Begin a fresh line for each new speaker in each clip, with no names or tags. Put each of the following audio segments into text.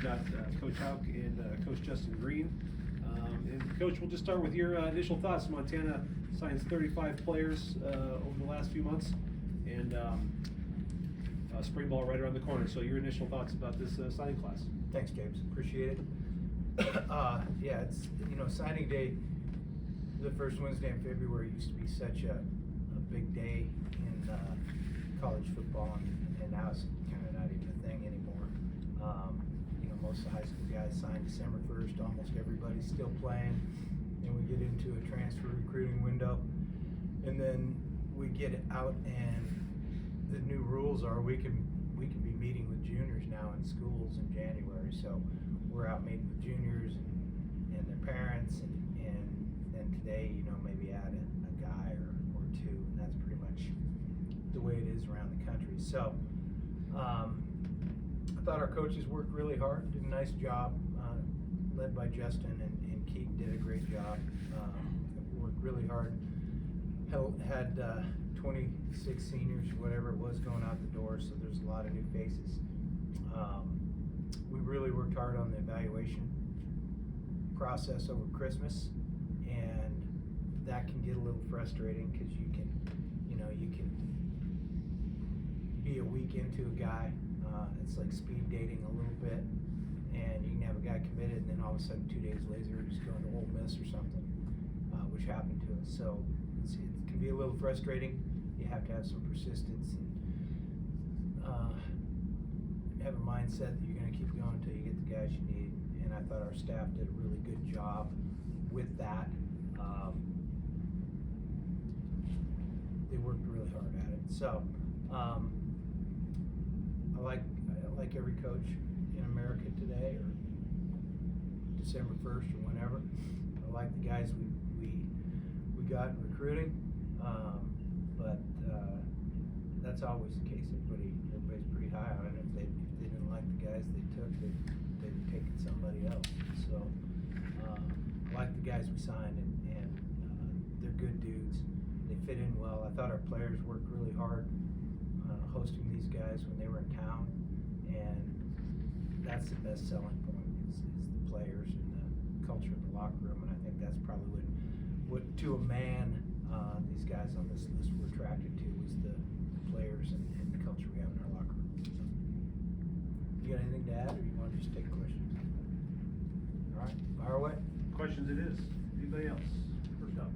We've got Coach Hauck and Coach Justin Green. And Coach, we'll just start with your initial thoughts. Montana signs 35 players over the last few months, and spring ball right around the corner. So your initial thoughts about this signing class?
Thanks, James. Appreciate it. Yeah, it's, signing day, the first Wednesday in February used to be such a big day in college football, and now it's kind of not even a thing anymore. Most of the high school guys signed December 1st. Almost everybody's still playing. Then we get into a transfer recruiting window, and then we get out, and the new rules are we can be meeting with juniors now in schools in January. So we're out meeting with juniors and their parents, and today, maybe add a guy or two, and that's pretty much the way it is around the country. So I thought our coaches worked really hard, did a nice job, led by Justin, and Keaton did a great job. Worked really hard. Had 26 seniors, whatever it was, going out the door, so there's a lot of new faces. We really worked hard on the evaluation process over Christmas, and that can get a little frustrating because you can be a week into a guy. It's like speed dating a little bit, and you can have a guy committed, and then all of a sudden 2 days later he's going to Ole Miss or something, which happened to us. So it can be a little frustrating. You have to have some persistence and have a mindset that you're going to keep going until you get the guys you need. And I thought our staff did a really good job with that. They worked really hard at it. So I like every coach in America today, or December 1st, or whenever. I like the guys we got in recruiting, but that's always the case. Everybody's pretty high on it. If they didn't like the guys they took, they'd taken somebody else. So I like the guys we signed, and they're good dudes. They fit in well. I thought our players worked really hard hosting these guys when they were in town, and that's the best selling point is the players and the culture of the locker room. And I think that's probably what to a man, these guys on this list were attracted to, was the players and the culture we have in our locker room. So, you got anything to add, or you want to just take questions? All right, fire away.
Questions it is. Anybody else? First up.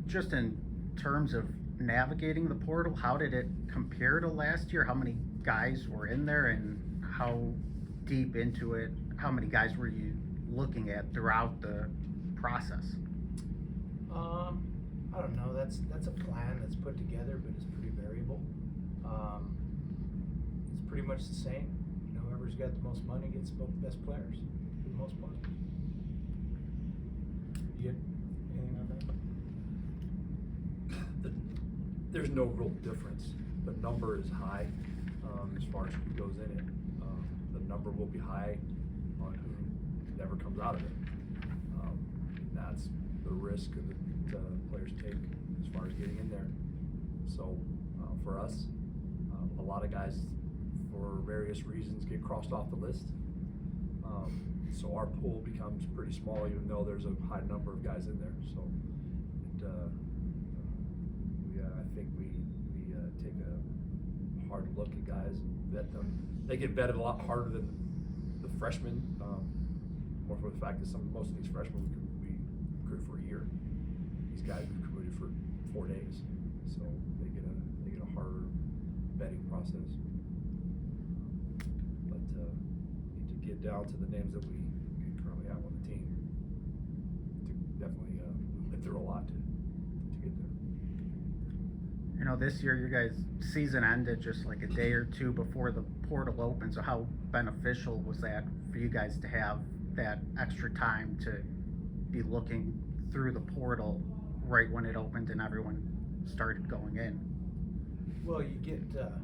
Just in terms of navigating the portal, how did it compare to last year? How many guys were in there, and how deep into it, how many guys were you looking at throughout the process?
I don't know. That's a plan that's put together, but it's pretty variable. It's pretty much the same. Whoever's got the most money gets the best players for the most part. You get anything on that?
There's no real difference. The number is high as far as who goes in it. The number will be high on who never comes out of it. That's the risk that players take as far as getting in there. So for us, a lot of guys, for various reasons, get crossed off the list. So our pool becomes pretty small, even though there's a high number of guys in there. So I think we take a hard look at guys and vet them. They get vetted a lot harder than the freshmen, more for the fact that most of these freshmen we recruit for a year. These guys we recruited for 4 days, so they get a harder vetting process. But to get down to the names that we currently have on the team, definitely we went through a lot to get there.
This year your guys' season ended just like a day or two before the portal opened. So how beneficial was that for you guys to have that extra time to be looking through the portal right when it opened and everyone started going in?
Well, you get, a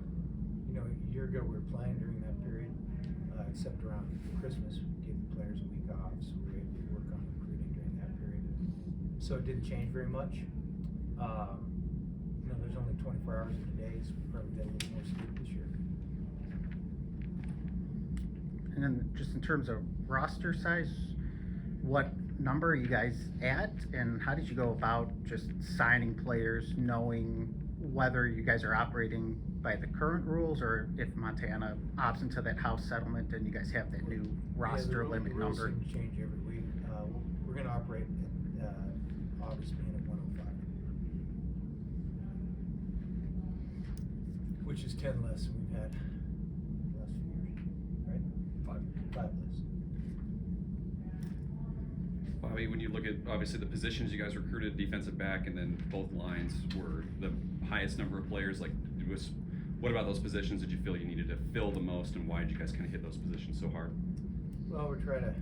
year ago we were playing during that period, except around Christmas. We gave the players a week off, so we were able to work on recruiting during that period. So it didn't change very much. There's only 24 hours in a day, so we probably got a little more sleep this year.
And then just in terms of roster size, what number are you guys at, and how did you go about just signing players, knowing whether you guys are operating by the current rules or if Montana opts into that house settlement and you guys have that new roster limit
rules
number?
seem to change every week. We're going to operate at August being at 105, which is 10 less than we've had the last few years, right? 5 less.
Bobby, when you look at, obviously, the positions you guys recruited, defensive back, and then both lines were the highest number of players, like, what about those positions did you feel you needed to fill the most, and why did you guys kind of hit those positions so hard?
Well, we're trying to,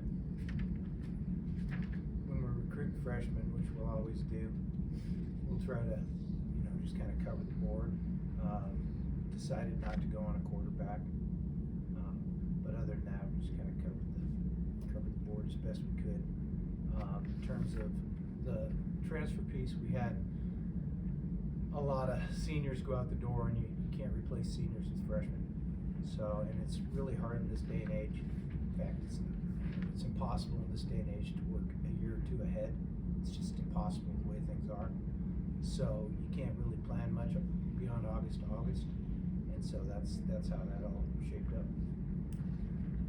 when we're recruiting freshmen, which we'll always do, we'll try to, just kind of cover the board. Decided not to go on a quarterback, but other than that, we just kind of covered the board as best we could. In terms of the transfer piece, we had a lot of seniors go out the door, and you can't replace seniors with freshmen. So, and it's really hard in this day and age. In fact, it's impossible in this day and age to work a year or two ahead. It's just impossible the way things are. So you can't really plan much beyond August to August. And so that's how that all shaped up.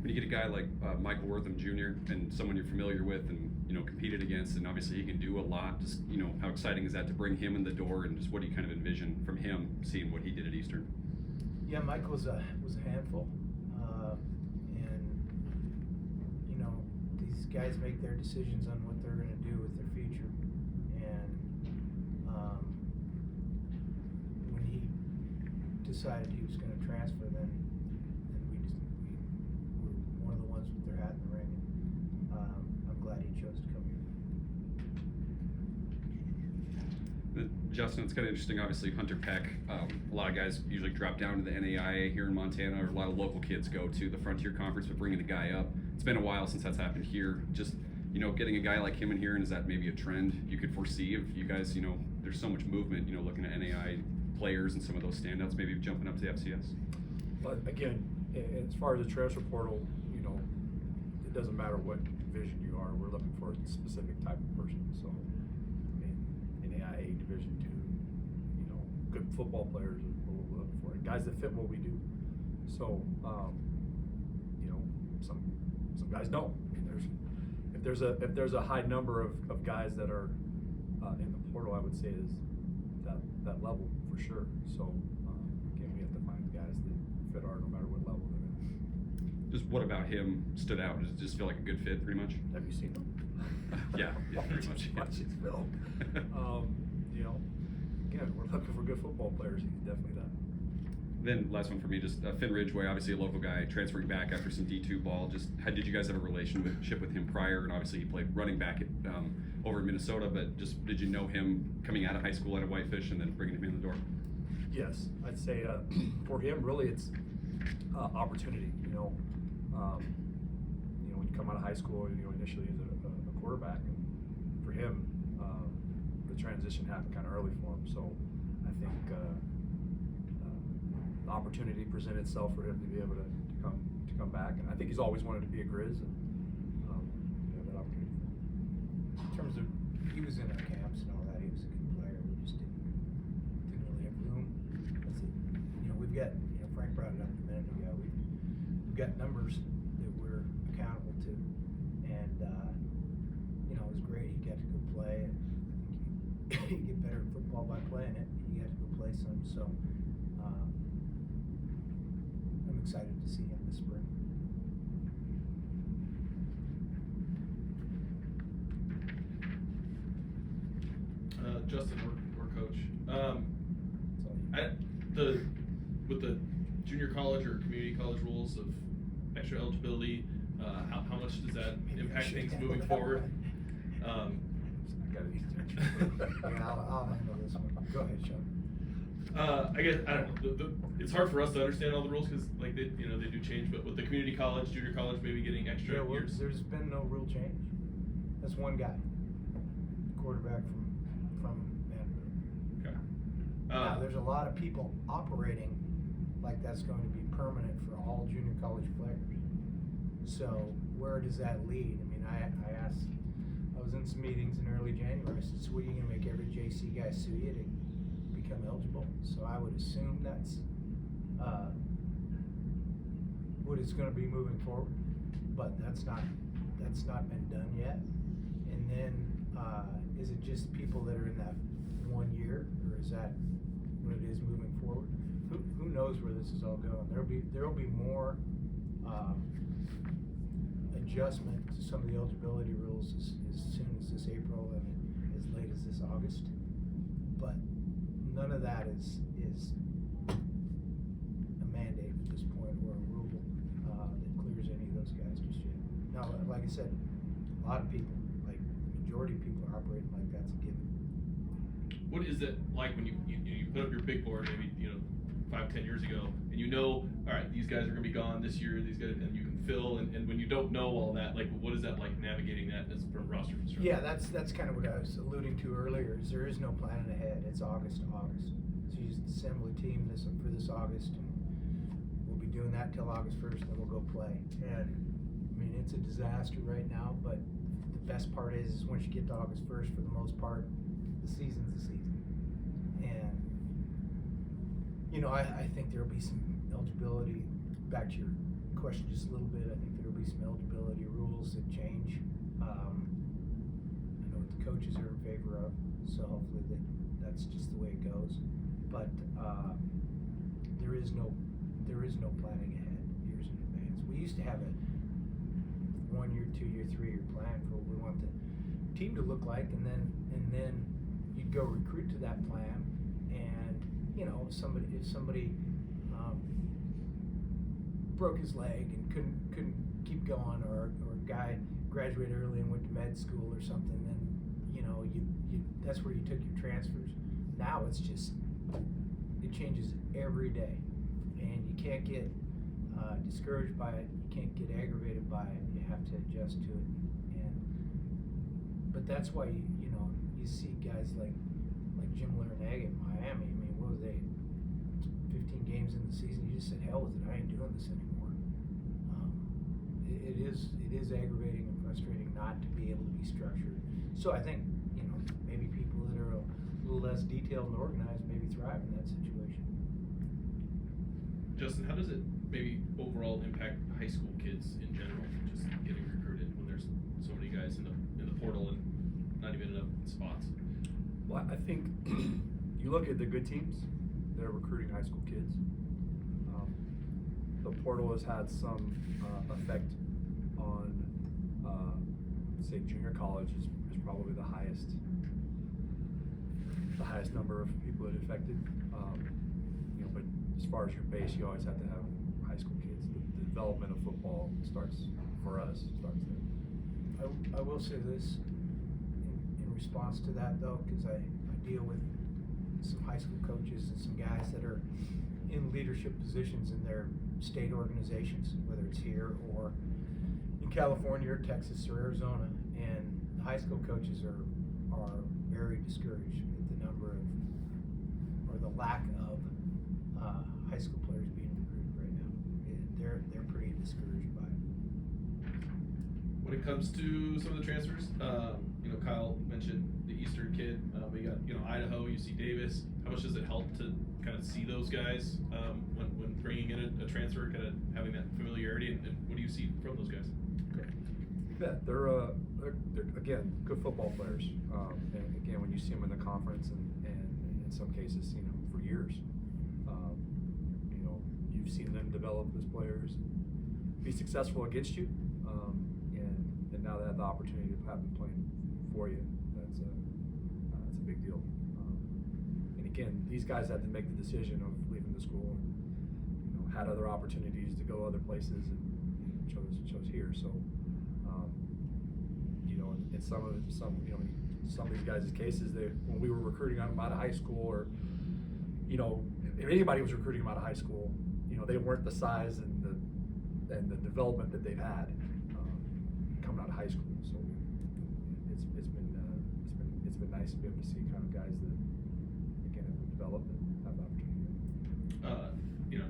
When you get a guy like Michael Wortham Jr. and someone you're familiar with and competed against, and obviously he can do a lot, just how exciting is that to bring him in the door, and just what do you kind of envision from him seeing what he did at Eastern?
Yeah, Mike was a handful, and these guys make their decisions on what they're going to do with their future, and when he decided he was going to transfer, then we were one of the ones with their hat in the ring. I'm glad he chose to come here.
Justin, it's kind of interesting, obviously Hunter Peck, a lot of guys usually drop down to the NAIA here in Montana, or a lot of local kids go to the Frontier Conference, but bringing a guy up, it's been a while since that's happened here. Just, getting a guy like him in here, and is that maybe a trend you could foresee if you guys, there's so much movement, looking at NAIA players and some of those standouts, maybe jumping up to the FCS?
But again, as far as the transfer portal, it doesn't matter what division you are, we're looking for a specific type of person. So, in AIA Division II, good football players is what we're looking for, and guys that fit what we do. So, some guys don't. If there's a high number of guys that are in the portal, I would say is that level for sure. So, again, we have to find guys that fit our, no matter what level they're in.
Just what about him stood out? Does it just feel like a good fit, pretty much?
Have you seen him?
Yeah, pretty much.
Watch his film. Again, we're looking for good football players. He's definitely that.
Then last one for me, just Finn Ridgway, obviously a local guy, transferring back after some D2 ball. Just how did you guys have a relationship with him prior? And obviously he played running back at, over in Minnesota, but just did you know him coming out of high school at Whitefish and then bringing him in the door?
Yes, I'd say for him, really, it's opportunity. When you come out of high school, initially as a quarterback, and for him, the transition happened kind of early for him. So I think the opportunity presented itself for him to be able to come back, and I think he's always wanted to be a Grizz, and we have that opportunity.
In terms of, he was in our camps and all that, he was a good player. We just didn't really have room. We've got, Frank brought it up a minute ago. We've got numbers that we're accountable to, and it was great. He got to go play, and I think you get better at football by playing it. He got to go play some, so I'm excited to see him this spring.
Justin, we're coach.
So,
With the junior college or community college rules of extra eligibility, how much does that impact things moving forward?
I got it.
I'll handle this one. Go ahead, Sean.
I guess I don't know. It's hard for us to understand all the rules because, they do change. But with the community college, junior college, maybe getting extra years.
There's been no rule change. That's one guy, quarterback from Vanderbilt.
Okay.
Now, there's a lot of people operating like that's going to be permanent for all junior college players. So where does that lead? I mean, I asked, I was in some meetings in early January. I said, so what are you gonna make every JC guy sue you to become eligible? So I would assume that's what it's gonna be moving forward, but that's not been done yet. And then is it just people that are in that 1 year, or is that what it is moving forward? Who knows where this is all going? There'll be more adjustment to some of the eligibility rules as soon as this April and as late as this August. But none of that is a mandate at this point, or a rule that clears any of those guys just yet. Now, like I said, a lot of people, like the majority of people, are operating like that's a given.
What is it like when you put up your big board, maybe 5-10 years ago, and all right, these guys are gonna be gone this year, these guys, and you can fill, and when you don't know all that, like, what is that like navigating that as from roster construction?
Yeah, that's kind of what I was alluding to earlier. Is there is no planning ahead. It's August to August. So you just assemble a team for this August, and we'll be doing that till August 1st, then we'll go play. And I mean, it's a disaster right now, but the best part is once you get to August 1st, for the most part, the season's the season. And I think there'll be some eligibility. Back to your question just a little bit, I think there'll be some eligibility rules that change. I know what the coaches are in favor of, so hopefully that's just the way it goes. But there is no planning ahead years in advance. We used to have a 1 year, 2 year, 3 year plan for what we want the team to look like, and then you'd go recruit to that plan. And if somebody broke his leg and couldn't keep going, or a guy graduated early and went to med school or something, then you that's where you took your transfers. Now it changes every day, and you can't get discouraged by it. You can't get aggravated by it. You have to adjust to it. But that's why you see guys like Jim Larinaga in Miami. I mean, what was they? 15 games in the season, you just said, hell with it, I ain't doing this anymore. It is aggravating and frustrating not to be able to be structured. So I think, maybe people that are a little less detailed and organized maybe thrive in that situation.
Justin, how does it maybe overall impact high school kids in general, just getting recruited when there's so many guys in the portal and not even enough spots?
Well, I think you look at the good teams that are recruiting high school kids. The portal has had some effect on, say, junior college is probably the highest number of people it affected. But as far as your base, you always have to have high school kids. The development of football starts there.
I will say this in response to that, though, because I deal with some high school coaches and some guys that are in leadership positions in their state organizations, whether it's here or in California or Texas or Arizona, and the high school coaches are very discouraged with the number of, or the lack of high school players being recruited right now. They're pretty discouraged by it.
When it comes to some of the transfers, Kyle mentioned the Eastern kid. We got Idaho, UC Davis. How much does it help to kind of see those guys when bringing in a transfer, kind of having that familiarity, and what do you see from those guys?
Yeah, they're again good football players, and again when you see them in the conference and in some cases seen them for years, you've seen them develop as players, be successful against you, and now they have the opportunity to have them playing for you. That's a big deal. And again, these guys had to make the decision of leaving the school and had other opportunities to go other places and chose here. So in some of these guys' cases, when we were recruiting them out of high school, or if anybody was recruiting them out of high school, they weren't the size and the development that they've had coming out of high school. So it's been nice to be able to see kind of guys that again have developed and have the opportunity.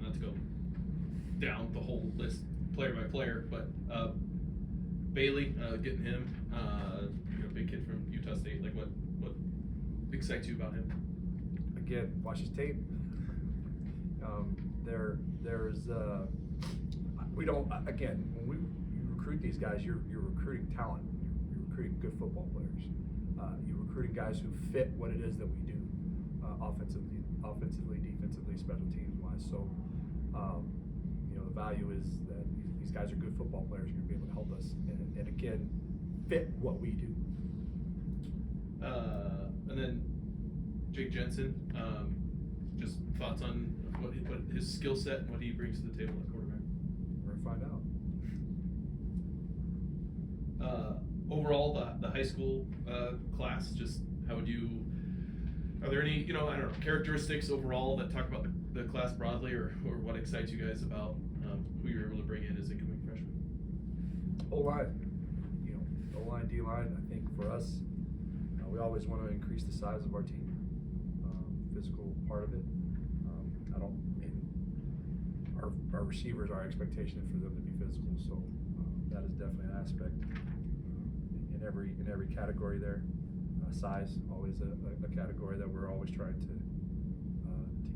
Not to go down the whole list player by player, but Bailey, getting him, big kid from Utah State. Like, what excites you about him?
Again, watch his tape. We don't, again, when you recruit these guys, you're recruiting talent. You're recruiting good football players. You're recruiting guys who fit what it is that we do, offensively, defensively, special teams wise. So, the value is that these guys are good football players. You're gonna be able to help us, and again, fit what we do.
And then Jake Jensen, just thoughts on what his skill set and what he brings to the table at quarterback.
We're gonna find out.
Overall, the high school class, just how would you? Are there any, I don't know, characteristics overall that talk about the class broadly, or what excites you guys about who you're able to bring in as incoming freshmen?
O-line, O-line, D-line. I think for us, we always want to increase the size of our team. Physical part of it. Our receivers, our expectation is for them to be physical. So that is definitely an aspect in every category there. Size, always a category that we're always trying to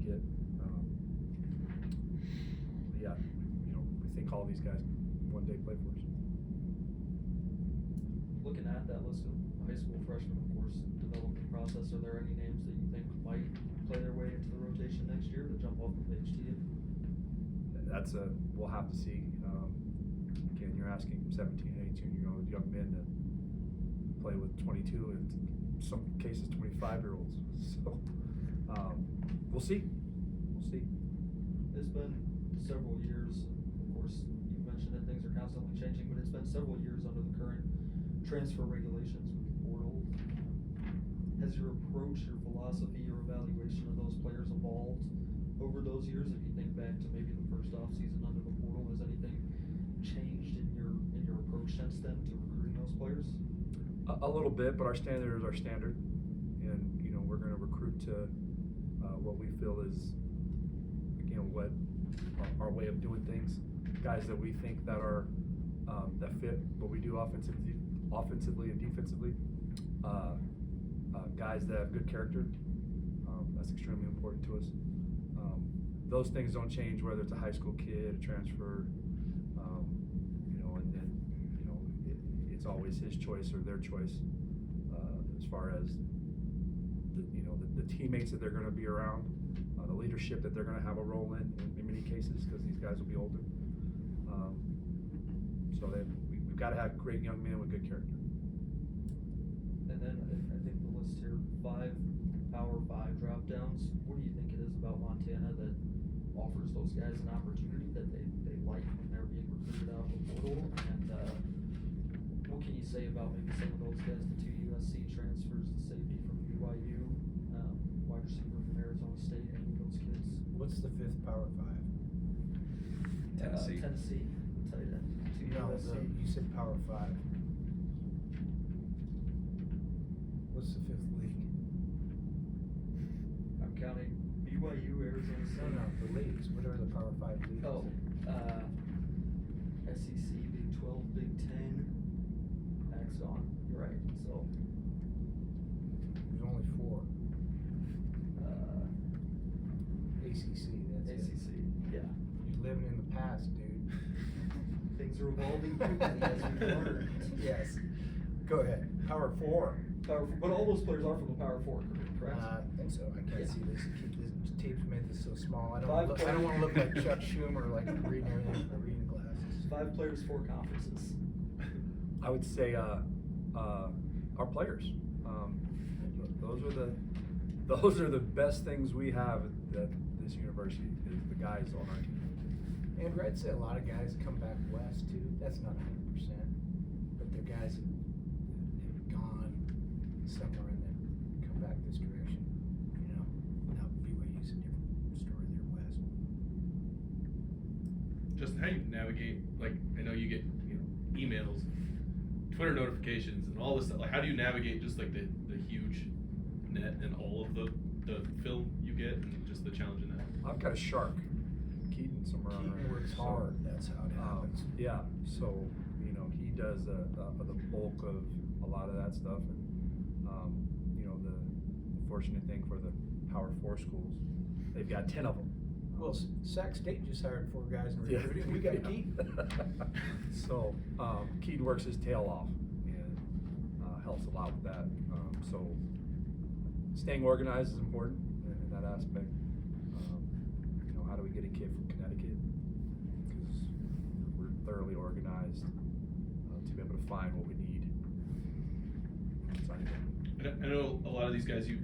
get. We think all these guys one day play for us.
Looking at that list of high school freshmen, of course, development process, are there any names that you think might play their way into the rotation next year that jump off the page to you?
We'll have to see. Again, you're asking 17, 18-year-old young men to play with 22 and in some cases 25-year-olds. So we'll see.
It's been several years. Of course, you mentioned that things are constantly changing, but it's been several years under the current transfer regulations with the portal. Has your approach, your philosophy, your evaluation of those players evolved over those years? If you think back to maybe the first off season under the portal, has anything changed in your approach since then to recruiting those players?
A little bit, but our standard is our standard, and we're going to recruit to what we feel is, again, what our way of doing things. Guys that we think that are that fit what we do offensively and defensively. Guys that have good character. That's extremely important to us. Those things don't change whether it's a high school kid, a transfer, and then it's always his choice or their choice as far as the teammates that they're going to be around, the leadership that they're going to have a role in many cases, because these guys will be older. So then we've got to have great young men with good character.
And then I think the list here, 5 Power 5 drop downs. What do you think it is about Montana that offers those guys an opportunity that they like when they're being recruited out of the portal? And what can you say about maybe some of those guys, the 2 USC transfers, the safety from BYU, wide receiver from Arizona State, any of those kids?
What's the 5th Power 5?
Tennessee.
Tennessee, tight end. 2
No,
USC.
you said Power 5. What's the 5th league?
I'm counting BYU, Arizona State.
No, the leagues. What are the Power 5 leagues?
Oh, SEC, Big 12, Big 10. That's gone. You're right. So,
There's only 4. ACC, that's
ACC.
it.
Yeah.
You're living in the past, dude.
Things are evolving quickly as we learn.
Yes. Go ahead. Power 4.
But all those players are from the Power 4, correct?
I think so. I can't
Yeah.
see this. This tape's made this so small. I don't
5
want to look like Chuck Schumer, like reading everything with my reading glasses.
5 players, 4 conferences.
I would say our players. Those are the best things we have at this university, is the guys on our team.
And I'd say a lot of guys come back west too. That's not 100%, but they're guys that have gone somewhere and then come back this direction. Now BYU's a different story. They're west.
Just how you navigate, like, I know you get emails, Twitter notifications, and all this stuff. Like, how do you navigate just like the huge net and all of the film you get, and just the challenge in that?
I've got a shark, Keaton, somewhere around
Keaton
there.
works hard, that's how it happens.
Yeah, so, you know, he does the bulk of a lot of that stuff, and, you know, the fortunate thing for the Power 4 schools, they've got 10 of them.
Well, Sac State just hired 4 guys in recruiting, we got Keaton.
So, Keaton works his tail off and, helps a lot with that, so staying organized is important in that aspect. You know, how do we get a kid from Connecticut? Because we're thoroughly organized, to be able to find what we need.
I know a lot of these guys you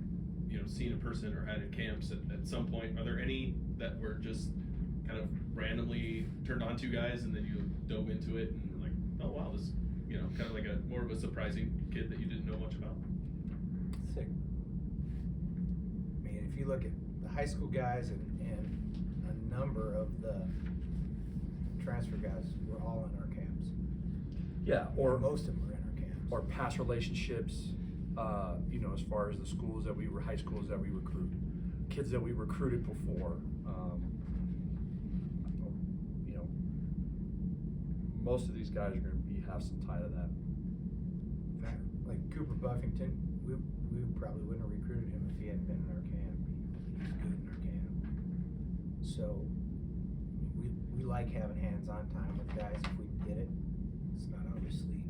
know seen in person or had at camps at some point. Are there any that were just kind of randomly turned on to you guys and then you dove into it and were like, oh wow, this, you know, kind of like a more of a surprising kid that you didn't know much about?
Sick. I mean, if you look at the high school guys and a number of the transfer guys were all in our camps.
Yeah, or
most of them were in our camps.
or past relationships, you know, as far as the schools that high schools that we recruit, kids that we recruited before, you know, most of these guys are going to have some tie to that.
Like Cooper Buffington, we probably wouldn't have recruited him if he hadn't been in our camp. He's good in our camp. So we like having hands-on time with guys if we can get it. It's not obviously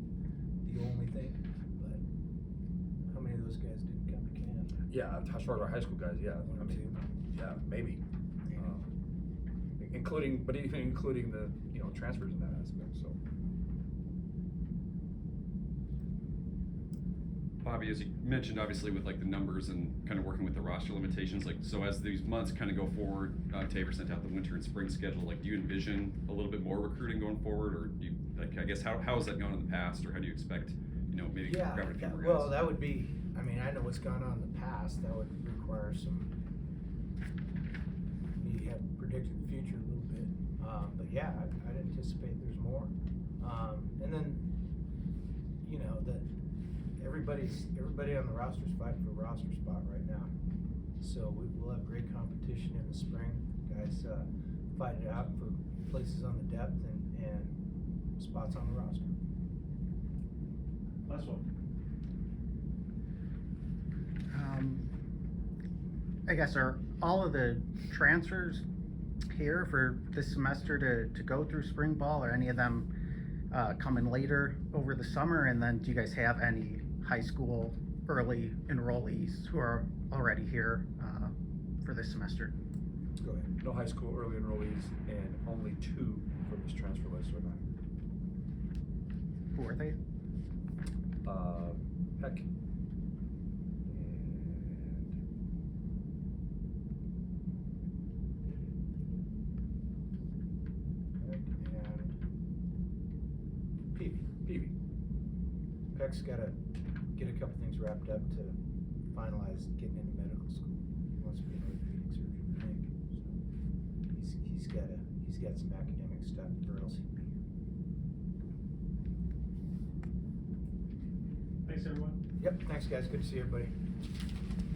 the only thing, but how many of those guys didn't come to camp?
Yeah, as far as our high school guys, yeah,
One
I
or
mean,
two.
yeah, maybe, including the, you know, transfers in that aspect. So,
Bobby, as you mentioned, obviously with like the numbers and kind of working with the roster limitations, like so as these months kind of go forward, Tabor sent out the winter and spring schedule. Like, do you envision a little bit more recruiting going forward, or do you like? I guess how has that gone in the past, or how do you expect, you know, maybe grabbing a few more guys?
Well, that would be. I mean, I know what's gone on in the past. That would require some. We have predicted the future a little bit, but yeah, I'd anticipate there's more. And then, you know, that everybody on the roster is fighting for a roster spot right now. So we'll have great competition in the spring. Guys fighting it out for places on the depth and spots on the roster.
Last one.
I guess are all of the transfers here for this semester to go through spring ball, or any of them coming later over the summer? And then do you guys have any high school early enrollees who are already here for this semester?
Go ahead.
no high school early enrollees, and only 2 from this transfer list are not.
Who are they?
Heck.
And
Peavy.
Peck's got to get a couple things wrapped up to finalize getting into medical school. He wants to be an orthopedic surgeon, I think. So he's got some academic stuff, or else he'd be here.
Thanks, everyone.
Yep, thanks guys, good to see everybody.